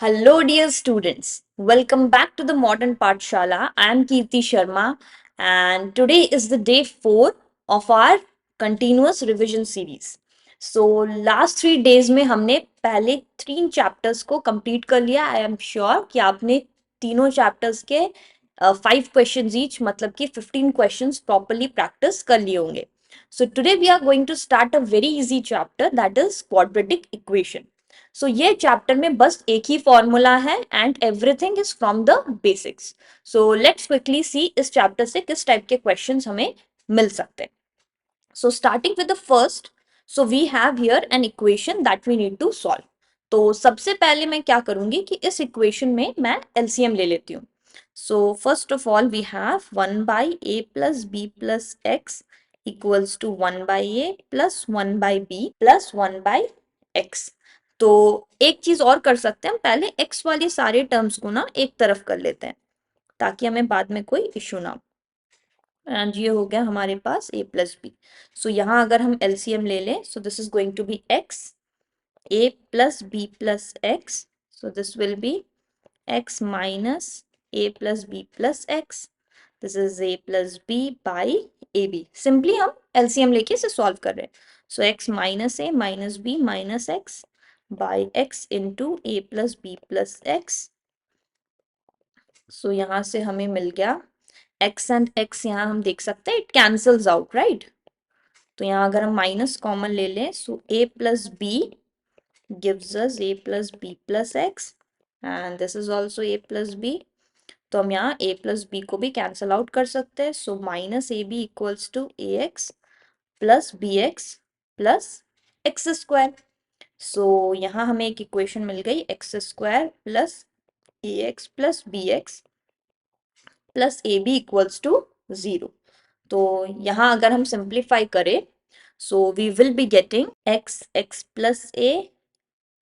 Hello, dear students. Welcome back to the Modern Pathshala. I am Kirti Sharma, and today is the day 4 of our continuous revision series. So, last 3 days में हमने पहले 3 chapters को complete कर लिया. I am sure कि आपने तीनों chapters के 5 क्वेश्चंस ईच मतलब कि 15 क्वेश्चंस प्रॉपरली प्रैक्टिस कर लिए होंगे. So today we are going to start a very easy chapter, that is quadratic equation. So ये चैप्टर में बस एक ही फॉर्मूला है and everything is from the basics. So let's quickly see इस chapter से किस टाइप के क्वेश्चंस हमें मिल सकते हैं. So starting with the first, so we have here an equation that we need to solve. तो सबसे पहले मैं क्या करूंगी कि इस इक्वेशन में मैं LCM ले लेती हूँ. So first of all we have 1 by a plus b plus x equals to 1 by a plus 1 by b plus 1 by x. तो एक चीज और कर सकते हैं, हम पहले x वाले सारे टर्म्स को ना एक तरफ कर लेते हैं ताकि हमें बाद में कोई इशू ना हो. एंड ये हो गया हमारे पास a प्लस बी. सो यहाँ अगर हम LCM ले लें, so this is going to be x a plus b plus x. So this will be x minus a plus b plus x. This is a plus b by ab. Simply हम LCM लेके इसे solve कर रहे हैं. So x minus a minus b minus x by x into a plus b plus x. सो यहाँ से हमें मिल गया x एंड x. यहाँ हम देख सकते हैं इट कैंसल्स आउट, राइट. तो यहाँ अगर हम माइनस कॉमन ले लें, so a plus b gives us a plus b plus x and this is also a plus b. तो हम यहाँ a प्लस बी को भी कैंसल आउट कर सकते हैं. So minus A B equals to A X plus B X plus X square. So यहाँ हमें एक इक्वेशन मिल गई X square plus A X plus B X plus A B equals to 0. तो यहाँ अगर हम सिंप्लीफाई करें, so we will be getting X X plus A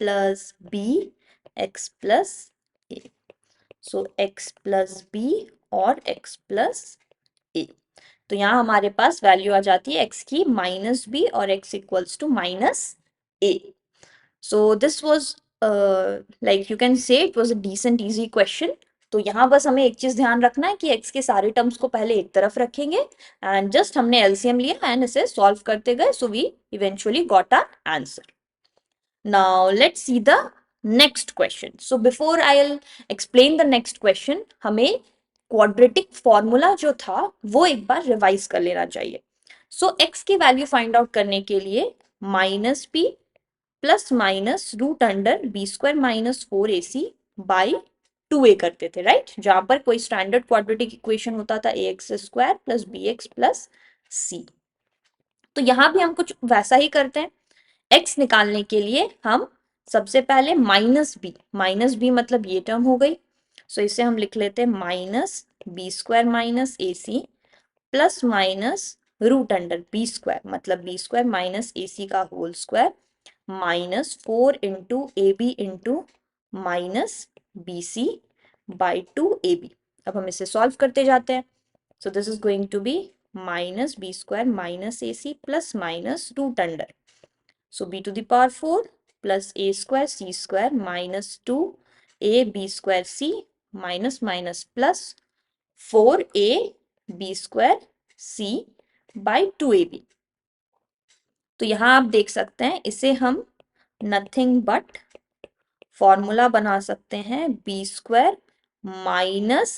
plus B X plus A. So X plus B और X plus A. तो यहाँ हमारे पास value आ जाती है एक्स की माइनस बी और x equals to minus a. So this was like you can say it was a decent easy question. तो यहाँ बस हमें एक चीज ध्यान रखना है कि x के सारे टर्म्स को पहले एक तरफ रखेंगे एंड जस्ट हमने LCM लिया एंड इसे सॉल्व करते गए. So we eventually got our answer. Now let's see the next question. So before I will explain the next question, हमें क्वाड्रेटिक फॉर्मूला जो था वो एक बार रिवाइज कर लेना चाहिए. सो x की वैल्यू फाइंड आउट करने के लिए minus b plus minus root under B square minus 4ac by 2a करते थे, राइट. जहां पर कोई स्टैंडर्ड क्वाड्रेटिक इक्वेशन होता था ax square plus B X plus C. तो यहां भी हम कुछ वैसा ही करते हैं. x निकालने के लिए हम सबसे पहले माइनस बी मतलब ये टर्म हो गई. सो इसे हम लिख लेते हैं minus B square minus A C plus minus root under B square मतलब B square minus A C का whole square minus 4 into minus B C by 2ab. अब हम इसे सॉल्व करते जाते हैं. So this is going to be minus B square minus A C plus minus root under. So B to the power 4 plus A square C square minus 2ab square C minus minus plus 4ab square c by 2ab. तो यहाँ आप देख सकते हैं इसे हम nothing but formula बना सकते हैं B square minus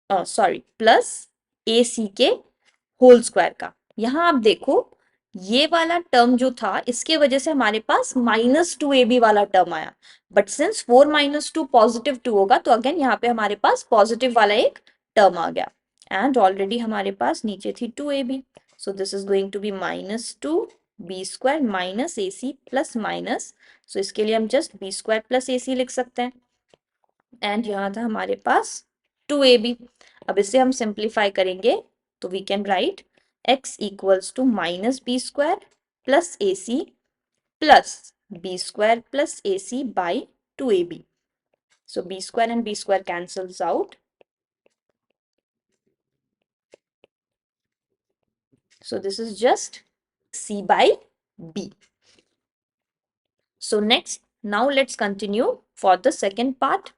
sorry plus ए सी के होल स्क्वायर का. यहाँ आप देखो ये वाला टर्म जो था इसके वजह से हमारे पास -2ab वाला टर्म आया. बट सिंस 4 माइनस 2 पॉजिटिव 2 होगा तो अगेन यहाँ पे हमारे पास पॉजिटिव वाला एक टर्म आ गया. एंड ऑलरेडी हमारे पास नीचे थी 2ab. So this is going to be -2 B square minus A C plus minus. So इसके लिए हम जस्ट बी स्क्वायर प्लस ए सी लिख सकते हैं. एंड यहाँ था हमारे पास 2ab. अब इसे हम सिंप्लीफाई करेंगे तो we can write x equals to minus B square plus A C plus b square plus A c by 2ab. So b square and b square cancels out. So this is just C by B. So next, now let's continue for the second part.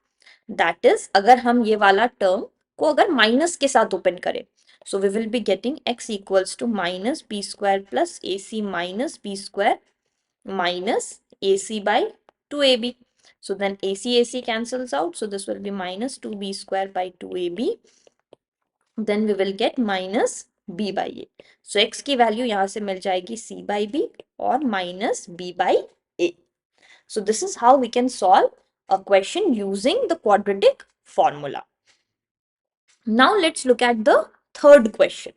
That is, अगर हम ये वाला term को अगर minus के साथ open करें, so we will be getting x equals to minus b square plus ac minus b square minus ac by 2ab. So then AC cancels out, so this will be minus 2b square by 2ab. Then we will get minus b by a. So x की value यहाँ से मिल जाएगी c by b और minus b by a. So this is how we can solve a question using the quadratic formula. Now let's look at the third question.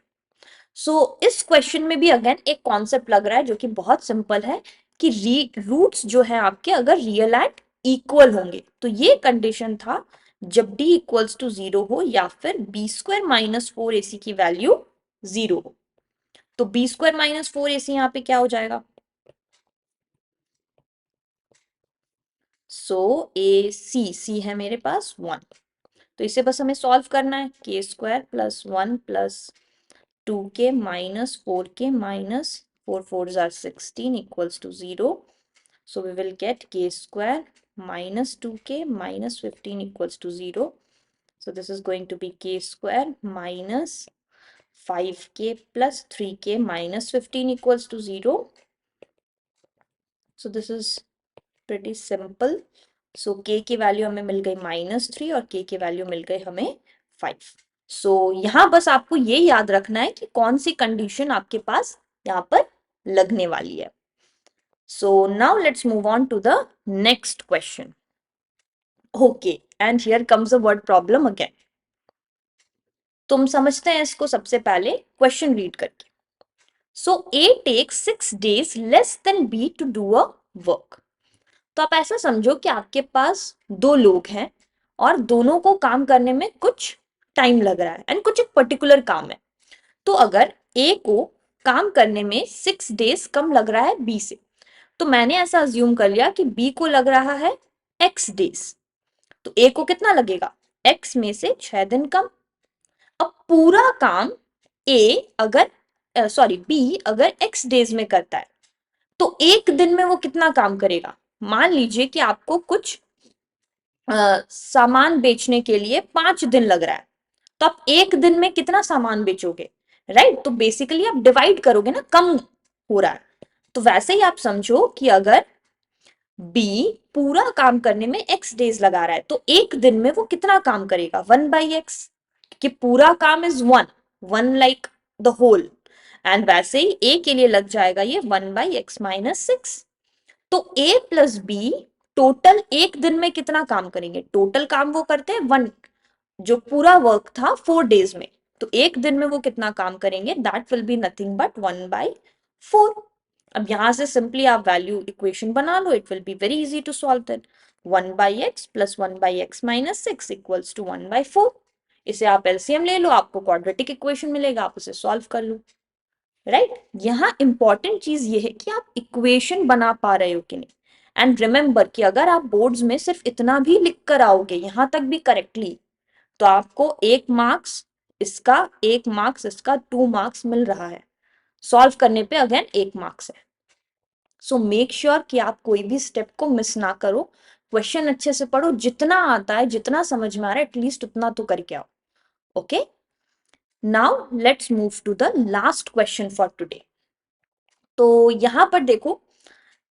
So इस question में भी again एक concept लग रहा है जो कि बहुत सिंपल है कि रूट्स जो है आपके अगर रियल एंड इक्वल होंगे, तो ये कंडीशन था जब d इक्वल्स टू 0 हो या फिर b स्क्वायर माइनस 4ac की वैल्यू 0 हो. तो b स्क्वायर माइनस 4ac यहाँ पे क्या हो जाएगा? सो c है मेरे पास 1, तो इसे बस हमें सॉल्व करना है. k square plus 1 plus 2k minus 4k minus 4 4s are 16 equals to 0. So we will get k square minus 2k minus 15 equals to 0. So this is going to be k square minus 5k plus 3k minus 15 equals to 0. So this is pretty simple. So k की value हमें मिल गई -3 और k की value मिल गई हमें 5. सो यहां बस आपको ये याद रखना है कि कौन सी कंडीशन आपके पास यहाँ पर लगने वाली है. So now let's move on to the next question. Okay, and here comes a word problem again. तुम समझते हैं इसको सबसे पहले क्वेश्चन रीड करके. सो A takes 6 days less than B to do a work. तो आप ऐसा समझो कि आपके पास दो लोग हैं और दोनों को काम करने में कुछ टाइम लग रहा है एंड कुछ एक पर्टिकुलर काम है. तो अगर ए को काम करने में 6 डेज कम लग रहा है बी से, तो मैंने ऐसा अज्यूम कर लिया कि बी को लग रहा है x डेज, तो ए को कितना लगेगा? x में से 6 दिन कम. अब पूरा काम ए अगर सॉरी बी अगर x डेज में करता है, तो एक दिन में वो कितना काम करेगा? मान लीजिए कि आपको कुछ सामान बेचने के लिए 5 दिन लग रहा है, तो आप एक दिन में कितना सामान बेचोगे? राइट, तो बेसिकली आप डिवाइड करोगे ना, कम हो रहा है. तो वैसे ही आप समझो कि अगर B पूरा काम करने में x डेज लगा रहा है, तो एक दिन में वो कितना काम करेगा? 1/x, कि पूरा काम is 1 like the whole. And वैसे ही A के लिए लग जाएगा ये 1/x माइनस 6. तो A प्लस बी टोटल एक दिन में कितना काम करेंगे? टोटल काम वो करते हैं 1, जो पूरा वर्क था 4 डेज में, तो एक दिन में वो कितना काम करेंगे? That will be nothing but 1/4. अब यहां से सिंपली आप वैल्यू इक्वेशन बना लो, it will be very easy to solve that. 1/x plus 1/x minus 6 equals to 1/4. इसे आप एलसीएम ले लो, आपको क्वाड्रेटिक इक्वेशन मिलेगा, आप उसे सॉल्व कर लो. राइट, यहाँ इंपॉर्टेंट चीज ये है कि आप इक्वेशन बना पा रहे हो कि नहीं. एंड रिमेंबर कि अगर आप बोर्ड्स में सिर्फ इतना भी लिख कर आओगे यहां तक भी करेक्टली, तो आपको 1 मार्क्स इसका, 1 मार्क्स इसका, 2 मार्क्स मिल रहा है. सॉल्व करने पे अगेन 1 मार्क्स है. सो मेक श्योर कि आप कोई भी स्टेप को मिस ना करो. क्वेश्चन अच्छे से पढ़ो, जितना आता है, जितना समझ में आ रहा है, एटलीस्ट उतना तो करके आओ. Okay, now let's move to the last question for today. तो यहां पर देखो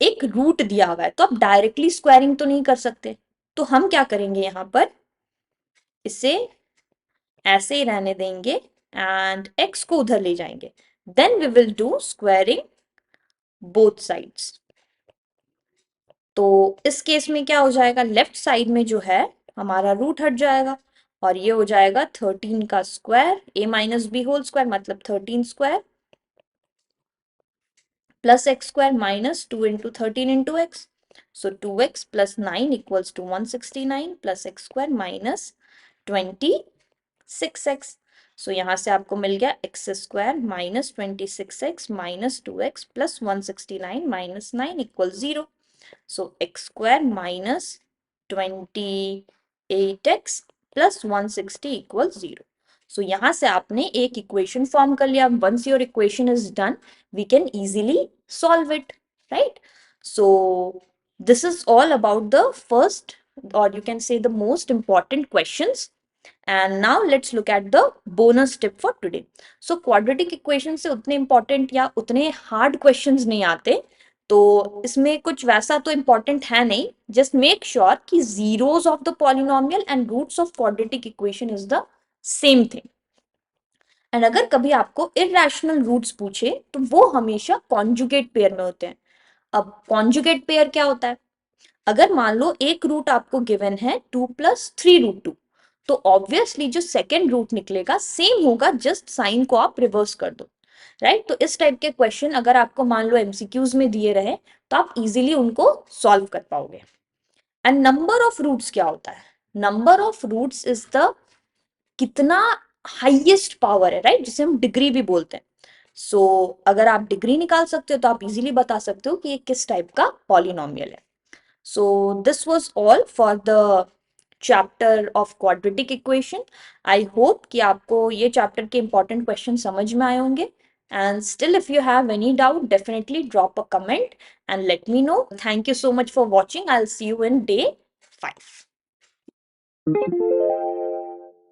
एक रूट दिया हुआ है, तो आप डायरेक्टली स्क्वायरिंग तो नहीं कर सकते, तो हम क्या करेंगे? यहां पर इसे ऐसे ही रहने देंगे एंड x को उधर ले जाएंगे. Then we will do squaring both sides. तो इस केस में क्या हो जाएगा? लेफ्ट साइड में जो है हमारा रूट हट जाएगा और ये हो जाएगा 13 का square a minus b whole square, मतलब 13 square plus x square minus 2 into 13 into x. So 2x plus 9 equals to 169 plus x square minus 26x. So यहां से आपको मिल गया x square minus 26x minus 2x plus 169 minus 9 equal 0. So x square minus 28x plus 160 equal 0. सो यहाँ से आपने एक इक्वेशन फॉर्म कर लिया. Once your equation is done, we can easily solve it, right? So this is all about the first, or you can say the most important questions. And now let's look at the bonus tip for today. So quadratic equation से उतने important या उतने hard questions नहीं आते, तो इसमें कुछ वैसा तो important है नहीं. Just make sure कि zeros of the polynomial and roots of quadratic equation is the same thing. And अगर कभी आपको इरेशनल रूट्स पूछे तो वो हमेशा कॉन्जुगेट पेयर में होते हैं. अब कॉन्जुगेट पेयर क्या होता है? अगर मान लो एक रूट आपको गिवन है 2 + 3√2, तो ऑब्वियसली जो सेकेंड रूट निकलेगा सेम होगा, जस्ट साइन को आप रिवर्स कर दो, राइट? तो इस टाइप के क्वेश्चन अगर आपको मान लो एमसीक्यूज में दिए रहे तो आप इजीली उनको सॉल्व कर पाओगे. एंड नंबर ऑफ रूट्स क्या होता है? Number of roots is the कितना हाईएस्ट पावर है, राइट? जिसे हम डिग्री भी बोलते हैं. सो अगर आप डिग्री निकाल सकते हो तो आप इजीली बता सकते हो कि ये किस टाइप का पॉलिनोमियल है. So this was all for the chapter of quadratic equation. I hope कि आपको ये चैप्टर के इंपॉर्टेंट क्वेश्चन समझ में आए होंगे. And still, if you have any doubt, definitely drop a comment and let me know. Thank you so much for watching. I'll see you in day 5.